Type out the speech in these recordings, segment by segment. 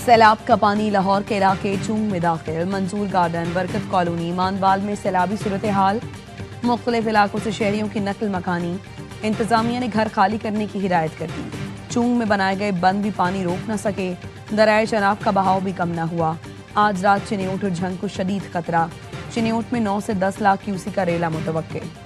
सैलाब का पानी लाहौर के इलाके चूंग में दाखिल। मंसूर गार्डन, बरकत कॉलोनी, मानवाल में सैलाबी सूरत हाल। मुख्तलिफ इलाकों से शहरियों की नकल मकानी। इंतजामिया ने घर खाली करने की हिदायत कर दी। चूंग में बनाए गए बंद भी पानी रोक न सके। दरियाए चनाब का बहाव भी कम न हुआ। आज रात चिन्योट और झंग को शदीद खतरा। चिन्योट में 9 से 10 लाख क्यूसी का रेला मुतवक्के।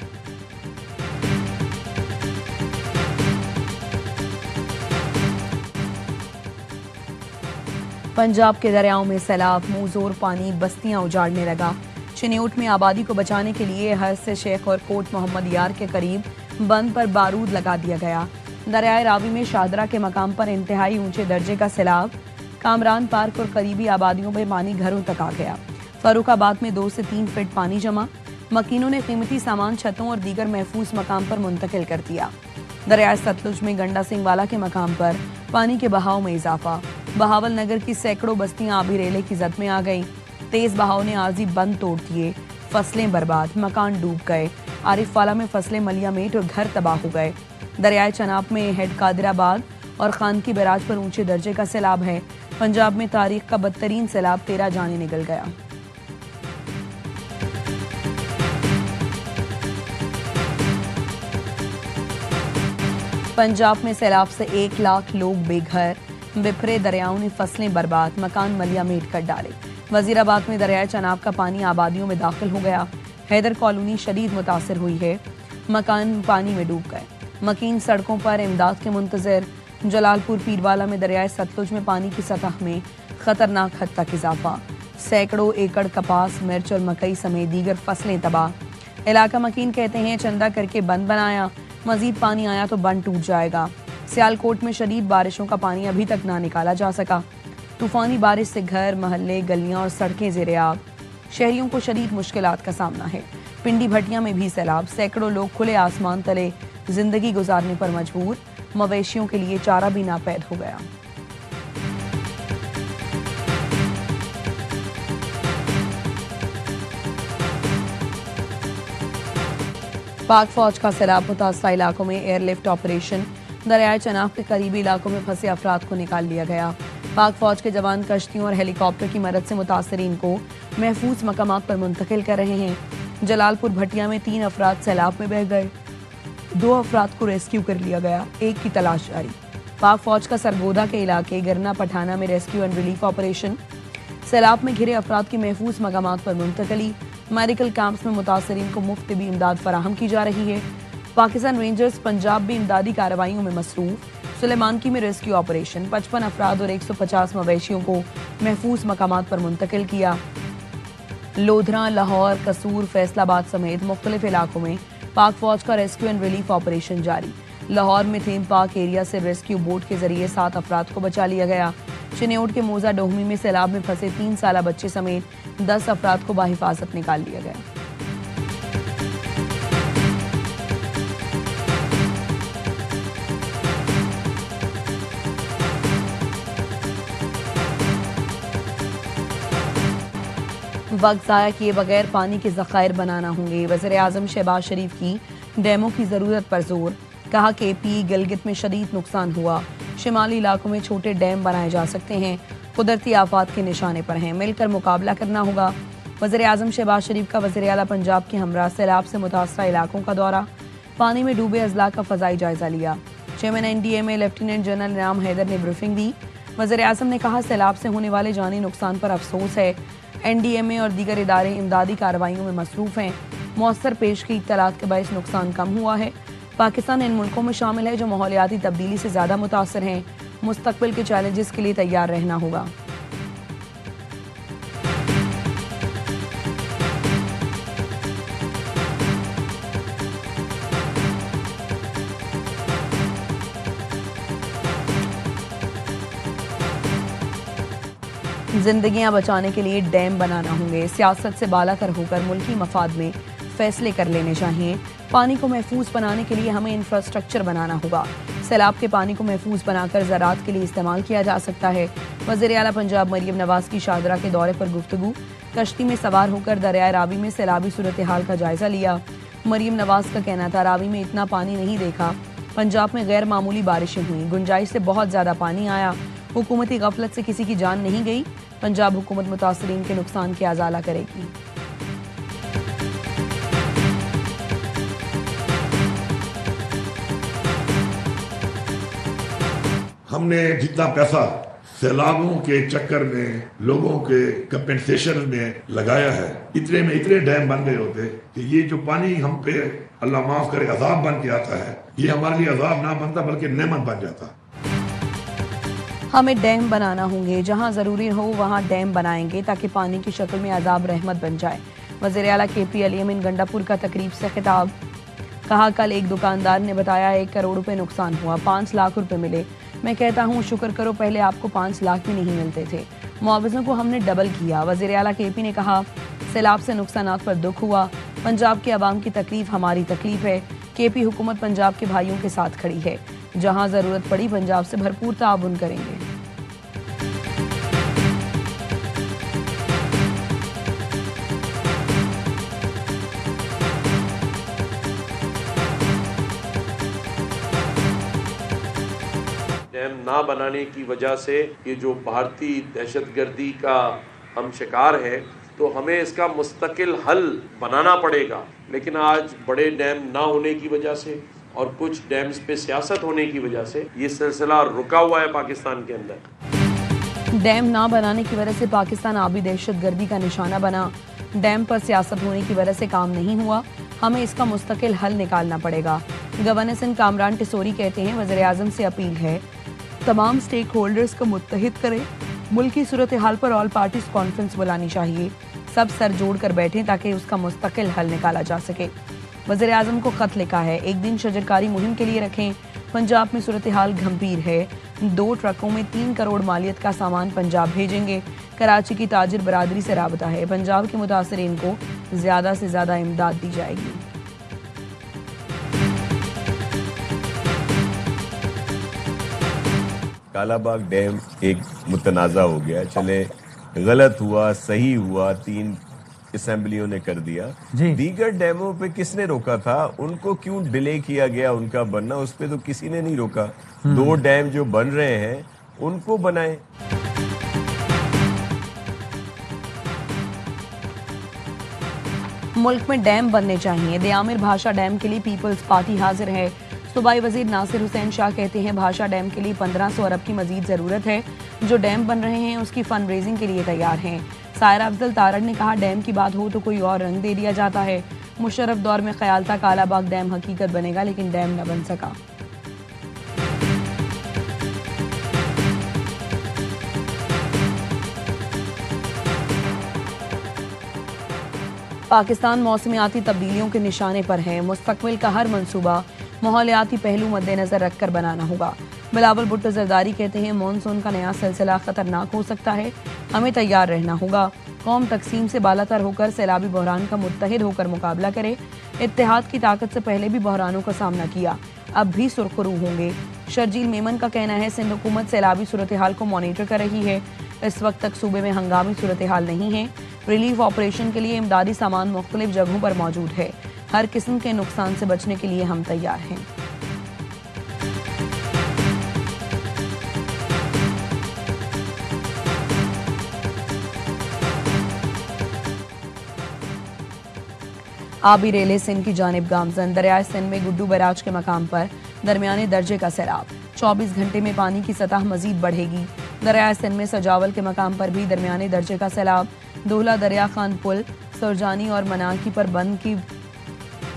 पंजाब के दरियाओं में सैलाब, मुंहजोर पानी बस्तियां उजाड़ने लगा। चिन्योट में आबादी को बचाने के लिए हज से शेख और कोट मोहम्मद यार के करीब बंद पर बारूद लगा दिया गया। दरियाए रावी में शादरा के मकाम पर इंतहाई ऊंचे दर्जे का सैलाब। कामरान पार्क और करीबी आबादियों में पानी घरों तक आ गया। फर्रुखाबाद में 2 से 3 फीट पानी जमा। मकीनों ने कीमती सामान छतों और दीगर महफूज मकाम पर मुंतकिल कर दिया। दरियाए सतलुज में गंडा सिंह वाला के मकाम पर पानी के बहाव में इजाफा। बहावल नगर की सैकड़ों बस्तियां आबी रेले की जद में आ गईं। तेज बहाव ने आर्जी बंद तोड़ दिए। फसलें बर्बाद, मकान डूब गए। आरिफवाला में फसलें मलियामेट और घर तबाह हो गए। दरियाए चनाब में हेड कादिराबाद और खान की बैराज पर ऊंचे दर्जे का सैलाब है। पंजाब में तारीख का बदतरीन सैलाब 13 जाने निकल गया। पंजाब में सैलाब से 1 लाख लोग बेघर। बिफरे दरियाओं ने फसलें बर्बाद, मकान मलियामेट कर डाले। वजीराबाद में दरियाए चनाब का पानी आबादियों में दाखिल हो गया। हैदर कॉलोनी शदीद मुतासिर हुई है। मकान पानी में डूब गए। मकीन सड़कों पर इमदाद के मुंतजर। जलालपुर पीरवाला में दरियाए सतलुज में पानी की सतह में खतरनाक हद तक इजाफा। सैकड़ों एकड़ कपास, मिर्च और मकई समेत दीगर फसलें तबाह। इलाका मकीन कहते हैं चंदा करके बंद बनाया, मजीद पानी आया तो बंद टूट जाएगा। सियालकोट में शदीद बारिशों का पानी अभी तक ना निकाला जा सका। तूफानी बारिश से घर, महल्ले, गलियां और सड़कें ज़ेरे-आब। शहरियों को शदीद मुश्किलात का सामना है। पिंडी भटिया में भी सैलाब। सैकड़ों लोग खुले आसमान तले जिंदगी गुजारने पर मजबूर। मवेशियों के लिए चारा भी नापैद हो गया। पाक फौज का सैलाब मुतासरा इलाकों में एयरलिफ्ट ऑपरेशन। दरियाए चनाब के करीबी इलाकों में फंसे अफराद को निकाल लिया गया। पाक फौज के जवान कश्तियों और हेलीकॉप्टर की मदद से मुतासरीन को महफूज मकामात पर मुंतकिल कर रहे हैं। जलालपुर भटिया में 3 अफराद सैलाब में बह गए। 2 अफराद को रेस्क्यू कर लिया गया। 1 की तलाश जारी। पाक फौज का सरगोदा के इलाके गिरना पठाना में रेस्क्यू एंड रिलीफ ऑपरेशन। सैलाब में घिरे अफराद की महफूज मकामात पर मुंतकली। मेडिकल कैंप्स में मुतासरीन को मुफ्त भी इमदाद फराहम की जा रही है। पाकिस्तान रेंजर्स पंजाब भी इमदादी कार्रवाइयों में मसरूफ। सुलेमानकी में रेस्क्यू ऑपरेशन। 55 अफराद और 150 मवेशियों को महफूज मकामात पर मुंतकिल किया। लोधरा, लाहौर, कसूर, फैसलाबाद समेत मुख्तलिफ इलाकों में पाक फौज का रेस्क्यू एंड रिलीफ ऑपरेशन जारी। लाहौर में थीम पार्क एरिया से रेस्क्यू बोट के जरिए 7 अफराद को बचा लिया गया। चिन्योट के मोजा डोहमी में सैलाब में फंसे 3 साला बच्चे समेत 10 अफराद को बाहिफाजत निकाल लिया गया। वक्त ज़ाया किए बगैर पानी के ज़खायर बनाना होंगे। वज़ीर आज़म शहबाज शरीफ की डैमों की ज़रूरत पर जोर। कहा कि पी गिलगित में शदीद नुकसान हुआ। शिमाली इलाकों में छोटे डैम बनाए जा सकते हैं। कुदरती आफात के निशाने पर हैं। मिलकर मुकाबला करना होगा। वज़ीर आज़म शहबाज शरीफ का वज़ीर आला पंजाब के हमरा सैलाब से मुतासरा इलाकों का दौरा। पानी में डूबे अजला का फ़ज़ाई जायजा लिया। चेयरमैन NDMA लेफ्टिनेंट जनरल इनाम हैदर ने ब्रीफिंग दी। वज़ीर आज़म ने कहा सैलाब से होने वाले जानी नुकसान पर अफसोस है। NDMA और दीगर इदारे इमदादी कार्रवाइयों में मसरूफ़ हैं। मौसर पेश की इत्तलात के बायस नुकसान कम हुआ है। पाकिस्तान इन मुल्कों में शामिल है जो माहौलियाती तब्दीली से ज़्यादा मुतासर हैं। मुस्तकबिल के चैलेंजेस के लिए तैयार रहना होगा। जिंदगियां बचाने के लिए डैम बनाना होंगे। सियासत से बालातर होकर मुल्की मफाद में फैसले कर लेने चाहिए। पानी को महफूज बनाने के लिए हमें इंफ्रास्ट्रक्चर बनाना होगा। सैलाब के पानी को महफूज बनाकर ज़राअत के लिए इस्तेमाल किया जा सकता है। वज़ीर आला पंजाब मरियम नवाज की शादरा के दौरे पर गुफ्तगू। कश्ती में सवार होकर दरियाए रावी में सैलाबी सूरत हाल का जायजा लिया। मरियम नवाज का कहना था रावी में इतना पानी नहीं देखा। पंजाब में गैर मामूली बारिशें हुई, गुंजाइश से बहुत ज्यादा पानी आया हुकूमती गफलत से किसी की जान नहीं गई। पंजाब हुकूमत मुतासरीन के नुकसान की अजाला करेगी। हमने जितना पैसा सैलाबों के चक्कर में लोगों के कंपेंसेशन में लगाया है, इतने में इतने डैम बन गए होते कि ये जो पानी हम पे अल्लाह माफ करे अजाब बन के आता है, ये हमारे लिए अजाब ना बनता बल्कि नेमत बन जाता। हमें डैम बनाना होंगे, जहां जरूरी हो वहां डैम बनाएंगे ताकि पानी की शक्ल में अजाब रहमत बन जाए। वज़ीर आला KP अली अमीन गंडापुर का तकरीब से खिताब। कहा, कल एक दुकानदार ने बताया 1 करोड़ रुपए नुकसान हुआ, 5 लाख रुपए मिले। मैं कहता हूँ शुक्र करो, पहले आपको 5 लाख भी नहीं मिलते थे। मुआवज़ों को हमने डबल किया। वज़ीर आला KP ने कहा, सैलाब से नुकसानात पर दुख हुआ। पंजाब के अवाम की तकलीफ हमारी तकलीफ है। KP हुकूमत पंजाब के भाइयों के साथ खड़ी है। जहाँ ज़रूरत पड़ी पंजाब से भरपूर ताउन करेंगे। डैम ना बनाने की वजह से ये जो भारतीय दहशतगर्दी का हम शिकार हैं, तो हमें इसका मुस्तकिल हल बनाना पड़ेगा। लेकिन आज बड़े डैम ना होने की वजह से और कुछ डैम्स पे सियासत होने की वजह से ये सिलसिला रुका हुआ है पाकिस्तान के अंदर। डैम ना बनाने की वजह से पाकिस्तान आबी दहशतगर्दी का निशाना बना। डैम पर सियासत होने की वजह से काम नहीं हुआ। हमें इसका मुस्तकिल हल निकालना पड़ेगा। गवर्नर सिंध कामरान टिसोरी कहते हैं, वज़ीर आज़म से अपील है तमाम स्टेक होल्डर्स को मुत्तहिद करें। मुल्क की सूरत हाल पर ऑल पार्टीज कॉन्फ्रेंस बुलानी चाहिए। सब सर जोड़ कर बैठें ताकि उसका मुस्तकिल हल निकाला जा सके। वज़ीर आज़म को खत लिखा है, 1 दिन शजरकारी मुहिम के लिए रखें। पंजाब में सूरत हाल गंभीर है। 2 ट्रकों में 3 करोड़ मालियत का सामान पंजाब भेजेंगे। कराची की ताजिर बरादरी से राबता है। पंजाब के मुतासरीन को ज्यादा से ज्यादा इमदाद दी जाएगी। कालाबाग डैम एक मुतनाज़ा हो गया, चले गलत हुआ सही हुआ, 3 असेंबलियों ने कर दिया। दीगर डैमों पे किसने रोका था? उनको क्यों डिले किया गया उनका बनना? उस पे तो किसी ने नहीं रोका। 2 डैम जो बन रहे हैं उनको बनाएं। मुल्क में डैम बनने चाहिए। दयामिर भाषा डैम के लिए पीपल्स पार्टी हाजिर है। सूबाई वजीर नासिर हुसैन शाह कहते हैं, भाषा डैम के लिए 1500 अरब की मजीद जरूरत है। जो डैम बन रहे हैं उसकी फंड रेजिंग के लिए तैयार हैं। सायरा अफजल तारड़ ने कहा, डैम की बात हो तो कोई और रंग दे दिया जाता है। मुशर्रफ दौर में ख्याल था कालाबाग डैम हकीकत बनेगा, लेकिन डैम न बन सका। पाकिस्तान मौसमियाती तब्दीलियों के निशाने पर है। मुस्तकबिल का हर मंसूबा माहौलियाती पहलू मद्देनजर रखकर बनाना होगा। बिलावल भुट्टो जरदारी कहते हैं, मानसून का नया सिलसिला खतरनाक हो सकता है। हमें तैयार रहना होगा। कौम तकसीम से बालातर होकर सैलाबी बहरान का मुत्तहिद होकर मुकाबला करे। इत्तेहाद की ताकत से पहले भी बहरानों का सामना किया, अब भी सुरखरू होंगे। शर्जील मेमन का कहना है, सिंध हुकूमत सैलाबी सूरत हाल को मॉनिटर कर रही है। इस वक्त तक सूबे में हंगामी सूरत हाल नहीं है। रिलीफ ऑपरेशन के लिए इमदादी सामान मुख्तलिफ जगहों पर मौजूद है। हर किस्म के नुकसान से बचने के लिए हम तैयार हैं। आबी रेले सिंध की जानिब गामजन। दरियाए सिंध में गुड्डू बैराज के मकाम पर दरमियाने दर्जे का सैलाब। 24 घंटे में पानी की सतह मजीद बढ़ेगी। दरियाए सिंध में सजावल के मकाम पर भी दरमियाने दर्जे का सैलाब। दोहला दरिया खान पुल, सुरजानी और मनाकी पर बंद की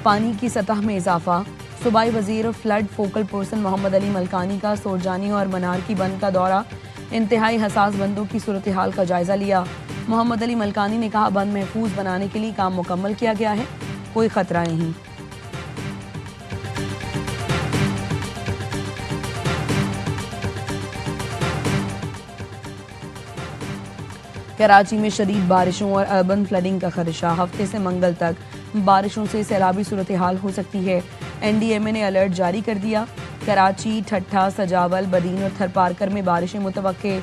पानी की सतह में इजाफा। सूबाई वजीर flood focal person Mohammad Ali Malkani का सुरजानी और मनार की बंद का दौरा। इंतहाई हसास बंदों की सूरत हाल का जायजा लिया। मोहम्मद अली मलकानी ने कहा, बंद महफूज बनाने के लिए काम मुकम्मल किया गया है, कोई खतरा नहीं। कराची में शदीद बारिशों और अर्बन फ्लडिंग का खदशा। हफ्ते से मंगल तक बारिशों से सैलाबी सूरत हाल हो सकती है। NDMA ने अलर्ट जारी कर दिया। कराची, ठट्ठा, सजावल, बदीन और थरपारकर में बारिशें मुतवक्के।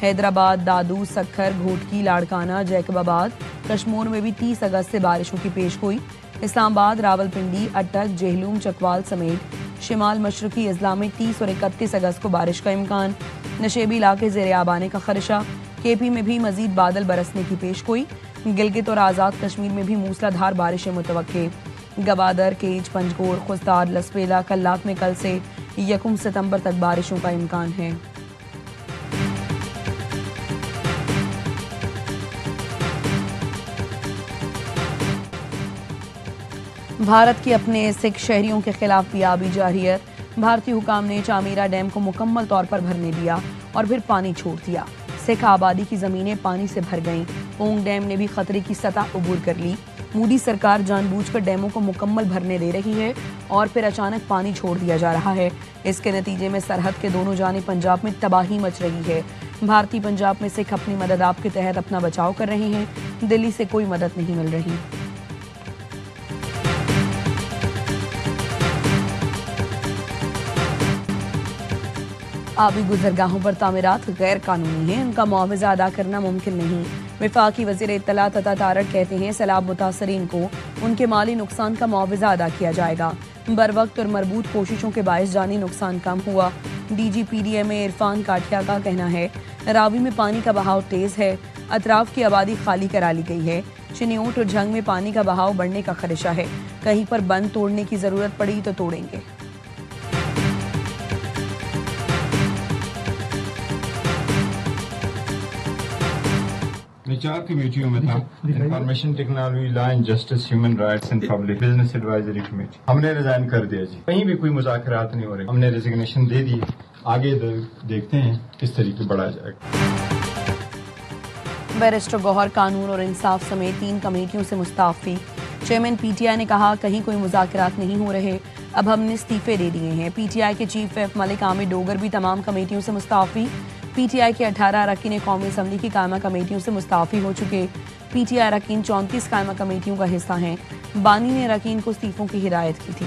हैदराबाद, दादू, सक्खर, घोटकी, लाड़काना, जैकबाबाद, कश्मीर में भी 30 अगस्त से बारिशों की पेश गोई। इस्लामाबाद, रावलपिंडी, अटक, जेहलूम, चकवाल समेत शिमाल मशरकी अजला में 30 और 31 अगस्त को बारिश का इम्कान। नशेबी इलाके ज़ेरे आब आने का खदशा। केपी में भी मजीद बादल बरसने की पेशगोई। गिलगित और आज़ाद कश्मीर में भी मूसलाधार बारिशें मुतवक्के। गवादर, केज, पंजगोर, खुस्तार, लसपेला, कल्लात में कल से 1 सितंबर तक बारिशों का इम्कान है। भारत की अपने सिख शहरियों के खिलाफ भी आबी जारियत। भारतीय हुकाम ने चामीरा डैम को मुकम्मल तौर पर भरने दिया और फिर पानी छोड़ दिया। सिख आबादी की जमीनें पानी से भर गईं। पोंग डैम ने भी खतरे की सतह अबूर कर ली। मोदी सरकार जानबूझकर डैमों को मुकम्मल भरने दे रही है और फिर अचानक पानी छोड़ दिया जा रहा है। इसके नतीजे में सरहद के दोनों जानिब पंजाब में तबाही मच रही है। भारतीय पंजाब में सिख अपनी मदद आप के तहत अपना बचाव कर रहे हैं। दिल्ली से कोई मदद नहीं मिल रही। आबी गुजरगाहों पर तामीरात गैर कानूनी है, उनका मुआवजा अदा करना मुमकिन नहीं। वफाकी वज़ीर इत्तलात अता तारक कहते हैं सैलाब मुतासरीन को उनके माली नुकसान का मुआवजा अदा किया जाएगा। बर वक्त और मरबूत कोशिशों के बायस जानी नुकसान कम हुआ। DGPDMA इरफान काठिया का कहना है रावी में पानी का बहाव तेज है, अतराफ की आबादी खाली करा ली गई है। चिन्योट और झंग में पानी का बहाव बढ़ने का खदशा है। कहीं पर बंद तोड़ने की जरूरत पड़ी तो तोड़ेंगे। मैं 4 कमेटियों में था, information technology, law and justice, human rights and public business advisory committee. हमने रिजाइन कर दिया जी, कहीं भी कोई मुज़ाकरात नहीं हो रहे, हमने रेजिग्नेशन दे दी। आगे देखते हैं किस तरीके बढ़ाया जाएगा। बैरिस्टर गौहर कानून और इंसाफ समेत 3 कमेटियों से मुस्ताफी। चेयरमैन PTI ने कहा कहीं कोई मुज़ाकरात नहीं हो रहे, अब हमने इस्तीफे दे दिए हैं। PTI के चीफ व्हिप मलिक आमिर डोगर भी तमाम कमेटियों से मुस्ताफी। PTI के 18 अरकान कौमी असम्बली की कायमा कमेटियों से मुस्ताफी हो चुके। PTI अरकान 34 कायमा कमेटियों का हिस्सा हैं। बानी ने अरकान को इस्तीफों की हिदायत की थी।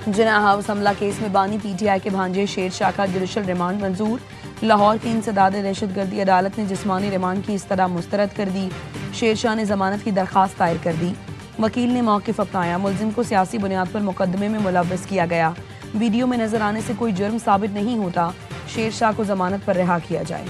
जिना हाउस हमला केस में बानी PTI के भांजे शेर शाह का जुडिशल रिमांड मंजूर। लाहौर की इंसदाद दहशतगर्दी अदालत ने जिस्मानी रिमांड की इस्तदा मुस्तरद कर दी। शेर शाह ने जमानत की दरखास्त दायर कर दी। वकील ने मौक़िफ़ अपनाया। मुलजिम को सियासी बुनियाद पर मुकदमे में मुलव्वस किया गया। वीडियो में नजर आने से कोई जुर्म साबित नहीं होता। शेर शाह को जमानत पर रिहा किया जाए।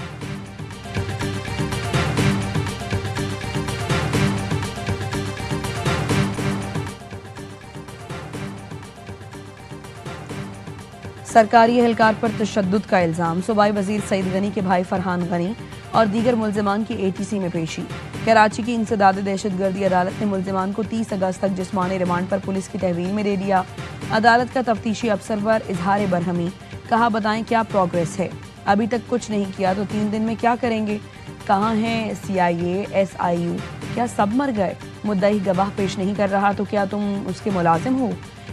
सरकारी एहलकार पर तशद्दुद का इल्ज़ाम। सूबाई वजीर सईद गनी के भाई फरहान गनी और दीगर मुल्जिमान की ATC में पेशी। कराची की इंसदाद दहशतगर्दी अदालत ने मुल्जिमान को 30 अगस्त तक जिस्मानी रिमांड पर पुलिस की तहवील में दे दिया। अदालत का तफ्तीशी अफसर पर इजहार बरहमी। कहा बताएं क्या प्रोग्रेस है, अभी तक कुछ नहीं किया तो 3 दिन में क्या करेंगे। कहाँ हैं CIA, SIU, क्या सब मर गए। मुद्दई गवाह पेश नहीं कर रहा तो क्या तुम उसके मुलाजिम हो।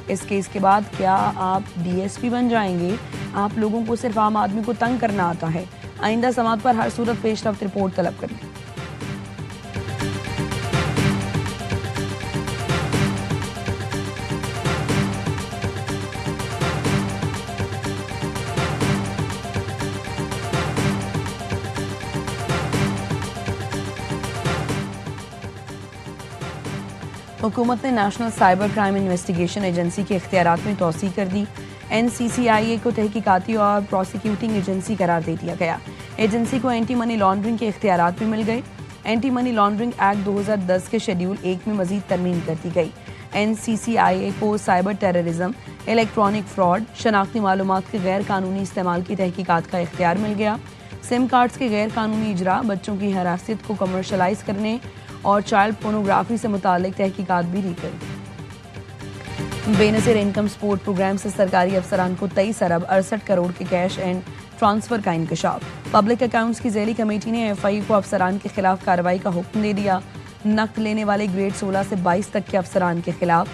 इस केस के बाद क्या आप DSP बन जाएंगे। आप लोगों को सिर्फ आम आदमी को तंग करना आता है। आइंदा समात पर हर सूरत पेशरफ्त रिपोर्ट तलब करें। हुकूमत ने national cyber crime investigation agency के इख्तियारात में तोसी कर दी। NCCIA को तहकीकाती और प्रोसिक्यूटिंग एजेंसी करार दे दिया गया। एजेंसी को एंटी मनी लॉन्ड्रिंग के इख्तियारात भी मिल गए। एंटी मनी लॉन्ड्रिंग एक्ट 2010 के शेड्यूल 1 में मजीद तरमीम कर दी गई। NCCIA को साइबर टेररिज्म, इलेक्ट्रॉनिक फ्रॉड, शनाख्ती मालूमात के गैर कानूनी इस्तेमाल की तहकीकात का इख्तियार मिल गया। सिम कार्ड्स के गैर कानूनी इजरा, बच्चों की हरासत को कमर्शलाइज करने और चाइल्ड पोर्नोग्राफी से मुतालिक तहकीकात भी की गई। बेनज़ीर इनकम सपोर्ट प्रोग्राम से सरकारी अफसरान को 23 अरब 68 करोड़ के कैश एंड ट्रांसफर का इंकशाफ। पब्लिक अकाउंट्स की ज़ेली कमेटी ने FI को अफसरान के खिलाफ कार्रवाई का हुक्म दे दिया। नकद लेने वाले ग्रेड 16 से 22 तक के अफसरान के खिलाफ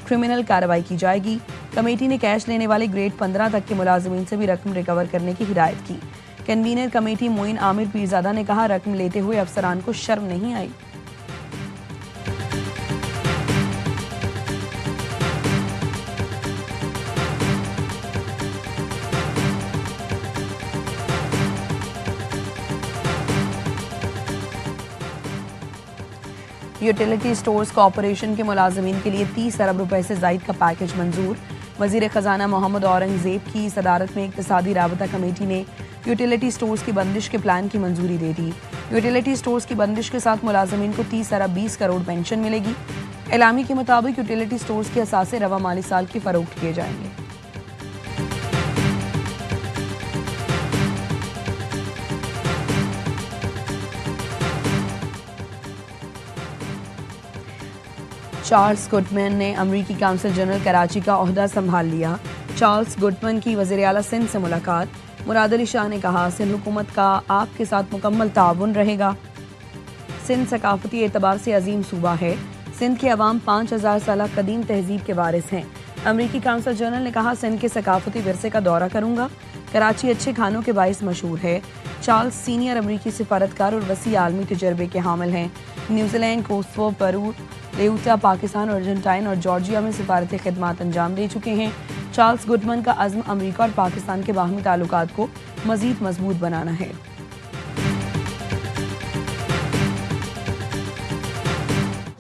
क्रिमिनल कार्रवाई की जाएगी। कमेटी ने कैश लेने वाले ग्रेड 15 तक के मुलाजिमीन से भी रकम रिकवर करने की हिदायत की। कन्वीनर कमेटी मोइन आमिर पीरजादा ने कहा रकम लेते हुए अफसरान को शर्म नहीं आई। यूटिलिटी स्टोर्स कॉरपोरेशन के मुलाजमीन के लिए 30 अरब रुपए से जायद का पैकेज मंजूर। वजीर खजाना मोहम्मद औरंगजेब की सदारत में इक्तिसादी राबता कमेटी ने यूटिलिटी स्टोर्स की बंदिश के प्लान की मंजूरी दे दी। यूटिलिटी स्टोर्स की बंदिश के साथ मुलाजमीन को 30 अरब 20 करोड़ पेंशन मिलेगी। एलामी के मुताबिक यूटिलिटी स्टोर्स के असासे रवा माली साल की फरोख्त किए जाएंगे। चार्ल्स गुडमैन ने अमरीकी काउंसिल जनरल कराची का ओहदा संभाल लिया। चार्ल्स गुडमैन की वज़ीर आला सिंध से मुलाकात। मुराद अली शाह ने कहा, सिंध हुकूमत का आपके साथ मुकम्मल ताउन रहेगा। सिंध सकाफती एतबार से अजीम सूबा है। सिंध के अवाम 5000 साल कदीम तहजीब के वारिस हैं। अमरीकी काउंसिल जनरल ने कहा, सिंध के सकाफती विरसे का दौरा करूंगा। कराची अच्छे खानों के बाइस मशहूर है। चार्ल्स सीनियर अमरीकी सिफारतकार और वसी आलमी तजर्बे के हामिल हैं। न्यूजीलैंड, कोसोवो, पेरू, लेउटा, पाकिस्तान, अर्जेंटाइन और जॉर्जिया में सिफारती खिदमात अंजाम दे चुके हैं। चार्ल्स गुडमैन का अज़्म अमरीका और पाकिस्तान के बाहमी ताल्लुकात को मजीद मजबूत बनाना है।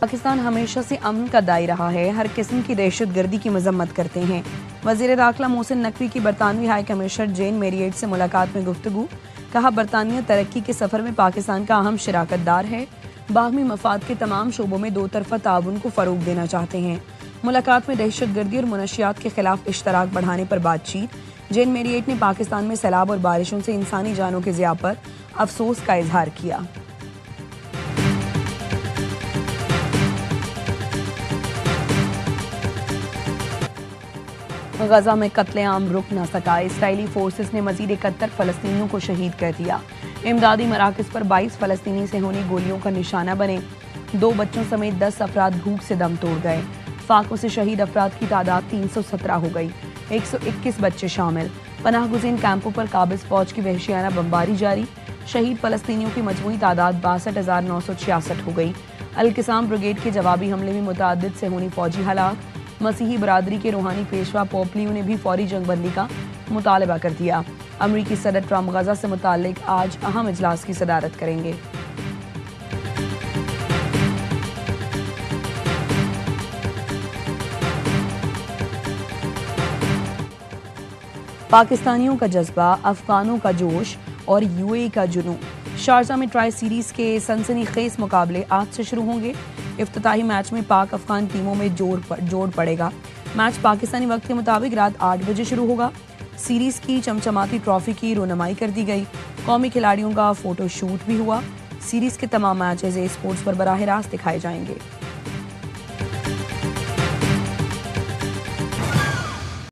पाकिस्तान हमेशा से अमन का दाई रहा है, हर किस्म की दहशत गर्दी की मजम्मत करते हैं। वज़ीर दाखिला मोहसिन नकवी की बरतानवी हाई कमिश्नर जेन मेरिएट से मुलाकात में गुफ्तगू। कहा, बरतानिया तरक्की के सफ़र में पाकिस्तान का अहम शराकतदार है। बाहमी मफाद के तमाम शोबों में दो तरफा ताउन को फ़रोग देना चाहते हैं। मुलाकात में दहशत गर्दी और मुनशियात के खिलाफ इश्तराक बढ़ाने पर बातचीत। जेन मेरिएट ने पाकिस्तान में सैलाब और बारिशों से इंसानी जानों के ज़िया पर अफसोस का इजहार किया। गजा में कत्लेआम रुक न सका। इसराइली फोर्सेस ने मजीद 71 फलस्तीनियों को शहीद कर दिया। इमदादी मराकज़ पर 22 फलस्तीनी सेहूनी गोलियों का निशाना बने। 2 बच्चों समेत 10 अफराद भूख से दम तोड़ गए। फाकों से शहीद अफराद की तादाद 317 हो गई। 121 बच्चे शामिल। पनाह गुज़ीन कैंपों पर काबिज फौज की वहशियाना बमबारी जारी। शहीद फलस्तीनियों की मजमूई तादाद 62,966 हो गई। अल-किसाम ब्रिगेड के जवाबी हमले में मुतअद्दिद सेहूनी फौजी हलाक। मसीही बरादरी के रूहानी पेशवा पोप लियो ने भी फौरी जंगबंदी का मुतालबा कर दिया। अमरीकी सदर ट्रंप गजा से मुताल्लिक आज अहम इजलास की सदारत करेंगे। पाकिस्तानियों का जज्बा, अफगानों का जोश और यूएई का जुनून। शारजा में ट्राई सीरीज के सनसनीखेज मुकाबले आज से शुरू होंगे। इफ्तिताही मैच में पाक अफगान टीमों में जोड़ पड़ेगा। मैच पाकिस्तानी वक्त के मुताबिक रात 8 बजे शुरू होगा। सीरीज की चमचमाती ट्रॉफी की रोनमाई कर दी गई। कौमी खिलाड़ियों का फोटो शूट भी हुआ। सीरीज के तमाम मैचेस स्पोर्ट्स पर बराह रास्त दिखाए जाएंगे।